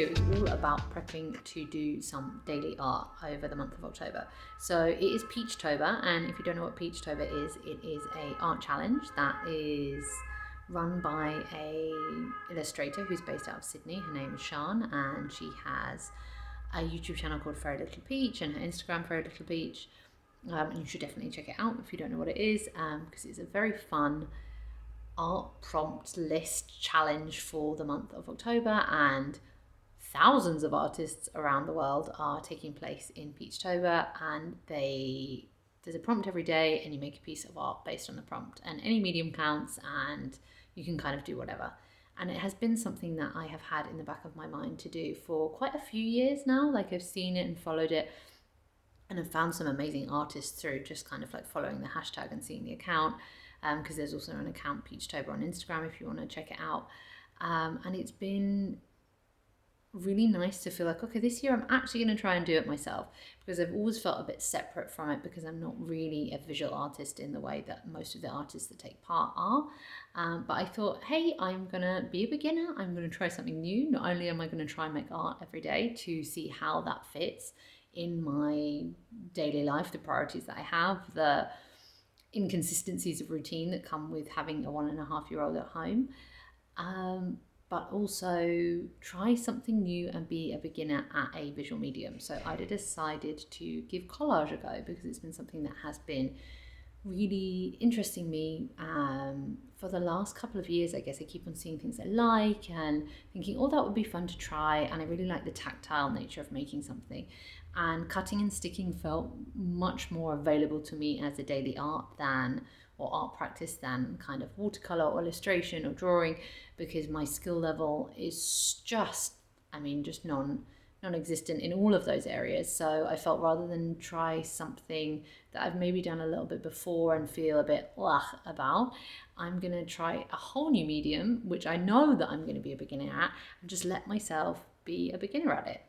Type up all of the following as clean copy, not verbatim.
video is all about prepping to do some daily art over the month of October. So it is Peachtober, and if you don't know what Peachtober is, it is a art challenge that is run by a illustrator who's based out of Sydney. Her name is Sian, and she has a YouTube channel called Very Little Peach and her Instagram Very Little Peach. And you should definitely check it out if you don't know what it is, because it's a very fun art prompt list challenge for the month of October, and thousands of artists around the world are taking place in Peachtober, and there's a prompt every day and you make a piece of art based on the prompt, and any medium counts and you can kind of do whatever. And it has been something that I have had in the back of my mind to do for quite a few years now. Like, I've seen it and followed it, and I've found some amazing artists through just kind of like following the hashtag and seeing the account, because there's also an account Peachtober on Instagram if you want to check it out. And it's been really nice to feel like, okay, this year I'm actually going to try and do it myself, because I've always felt a bit separate from it, because I'm not really a visual artist in the way that most of the artists that take part are. But I thought, hey, I'm going to be a beginner. I'm going to try something new. Not only am I going to try and make art every day to see how that fits in my daily life, the priorities that I have, the inconsistencies of routine that come with having a 1.5-year-old at home, but also try something new and be a beginner at a visual medium. So I decided to give collage a go, because it's been something that has been really interesting me for the last couple of years. I guess I keep on seeing things I like and thinking, oh, that would be fun to try. And I really like the tactile nature of making something, and cutting and sticking felt much more available to me as a daily art or art practice than kind of watercolor or illustration or drawing, because my skill level is just non-existent in all of those areas. So I felt, rather than try something that I've maybe done a little bit before and feel a bit about, I'm going to try a whole new medium, which I know that I'm going to be a beginner at, and just let myself be a beginner at it.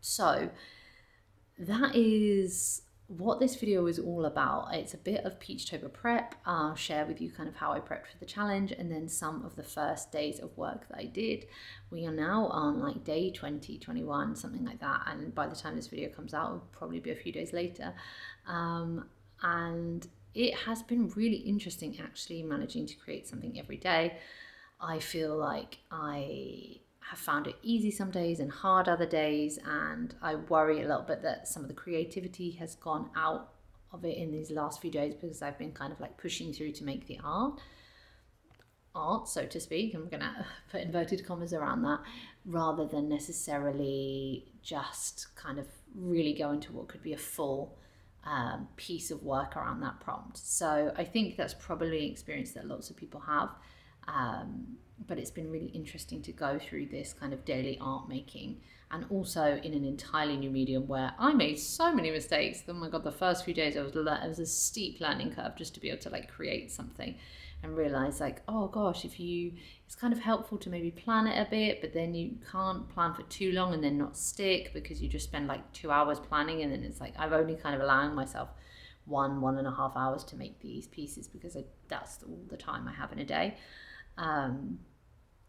So that is what this video is all about. It's a bit of Peachtober prep. I'll share with you kind of how I prepped for the challenge, and then some of the first days of work that I did. We are now on like day 20, 21, something like that. And by the time this video comes out, it'll probably be a few days later. And it has been really interesting actually managing to create something every day. I feel like I have found it easy some days and hard other days, and I worry a little bit that some of the creativity has gone out of it in these last few days, because I've been kind of like pushing through to make the art, so to speak. I'm gonna put inverted commas around that, rather than necessarily just kind of really go into what could be a full piece of work around that prompt. So I think that's probably an experience that lots of people have. But it's been really interesting to go through this kind of daily art making, and also in an entirely new medium where I made so many mistakes. Oh my God, the first few days it was a steep learning curve just to be able to like create something and realize like, oh gosh, it's kind of helpful to maybe plan it a bit, but then you can't plan for too long and then not stick, because you just spend like 2 hours planning, and then it's like I've only kind of allowing myself 1.5 hours to make these pieces, because that's all the time I have in a day.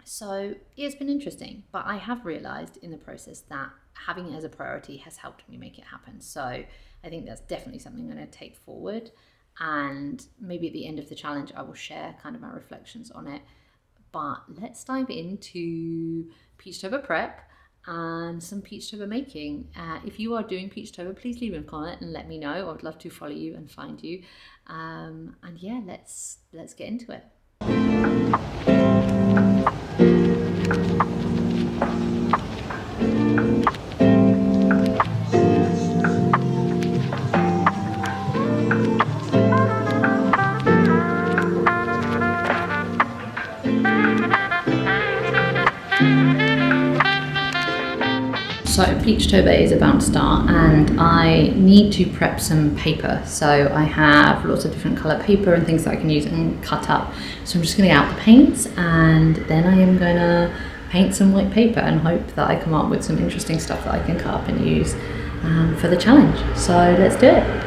So it's been interesting, but I have realized in the process that having it as a priority has helped me make it happen. So I think that's definitely something I'm going to take forward, and maybe at the end of the challenge I will share kind of my reflections on it. But let's dive into Peachtober prep and some Peachtober making. If you are doing Peachtober, please leave a comment and let me know. I would love to follow you and find you. And yeah, let's get into it. So Peachtober is about to start, and I need to prep some paper. So I have lots of different colour paper and things that I can use and cut up. So I'm just going to get out the paints, and then I am going to paint some white paper and hope that I come up with some interesting stuff that I can cut up and use for the challenge. So let's do it.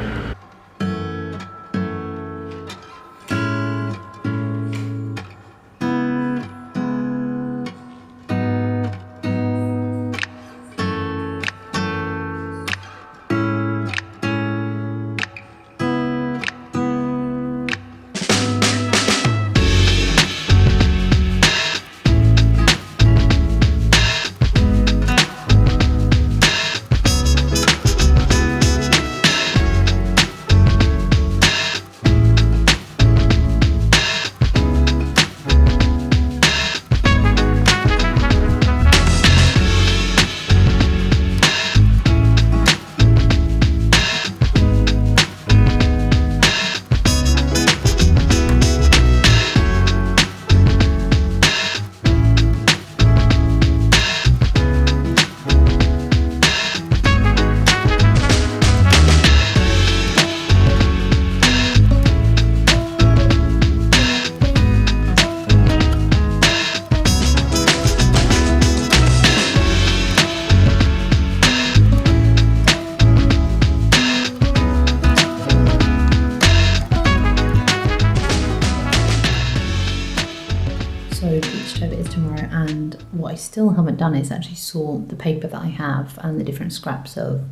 what I still haven't done is actually sort the paper that I have and the different scraps of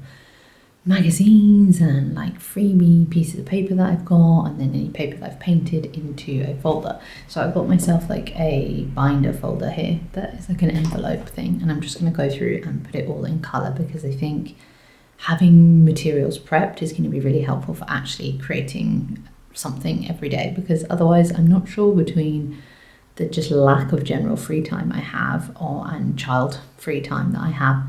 magazines and like freebie pieces of paper that I've got, and then any paper that I've painted into a folder. So I've got myself like a binder folder here that is like an envelope thing, and I'm just going to go through and put it all in colour, because I think having materials prepped is going to be really helpful for actually creating something every day, because otherwise I'm not sure, between the just lack of general free time I have and child free time that I have,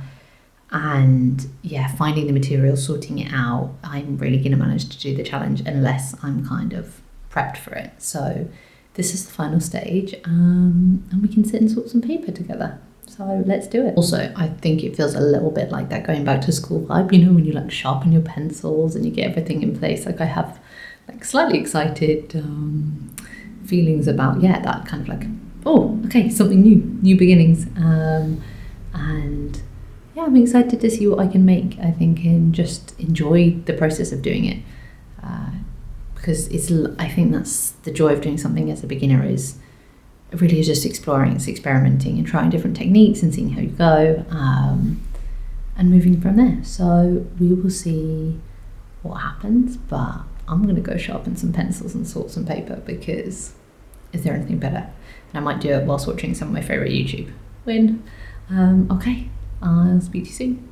and yeah, finding the materials, sorting it out, I'm really going to manage to do the challenge unless I'm kind of prepped for it. So this is the final stage, and we can sit and sort some paper together. So let's do it. Also, I think it feels a little bit like that going back to school vibe, you know, when you like sharpen your pencils and you get everything in place. Like I have like slightly excited feelings about, yeah, that kind of like, oh, okay, something new beginnings. And yeah, I'm excited to see what I can make, I think, and just enjoy the process of doing it. Because I think that's the joy of doing something as a beginner, is really just exploring, it's experimenting and trying different techniques and seeing how you go, and moving from there. So we will see what happens, but I'm going to go sharpen some pencils and sort some paper, because is there anything better? And I might do it whilst watching some of my favourite YouTube. Okay, I'll speak to you soon.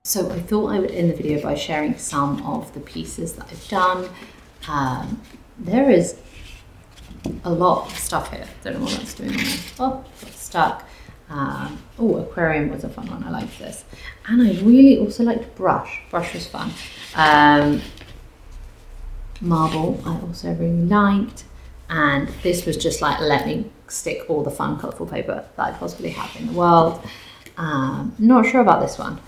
So I thought I would end the video by sharing some of the pieces that I've done. There is a lot of stuff here. Don't know what that's doing on there. Oh, got stuck. Oh, aquarium was a fun one. I liked this. And I really also liked brush. Brush was fun. Marble I also really liked. And this was just like, let me stick all the fun colourful paper that I possibly have in the world. Not sure about this one.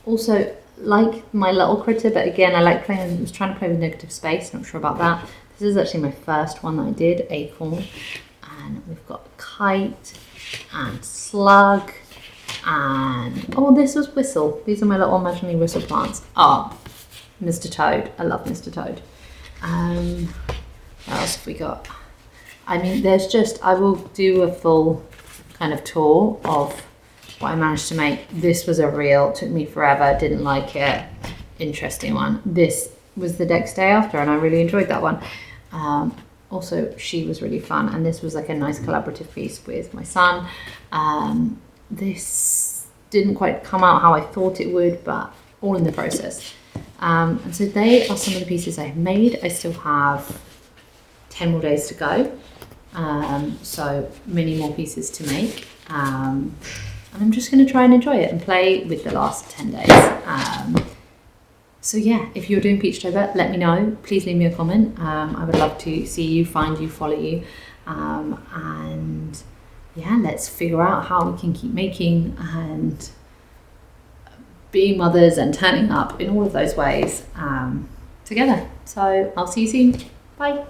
Also, like my little critter, but again, I like playing, I was trying to play with negative space, not sure about that. This is actually my first one that I did, acorn. And we've got kite and slug and, oh, this was whistle. These are my little imaginary whistle plants. Oh, Mr. Toad, I love Mr. Toad. What else have we got? I mean, there's just, I will do a full kind of tour of what I managed to make. This was a reel, took me forever, didn't like it. Interesting one. This was the next day after, and I really enjoyed that one. Also, she was really fun, and this was like a nice collaborative piece with my son. This didn't quite come out how I thought it would, but all in the process. And so they are some of the pieces I've made. I still have 10 more days to go. So many more pieces to make. And I'm just going to try and enjoy it and play with the last 10 days. So yeah, if you're doing Peachtober, let me know. Please leave me a comment. I would love to see you, find you, follow you. And yeah, let's figure out how we can keep making and being mothers and turning up in all of those ways together. So I'll see you soon. Bye.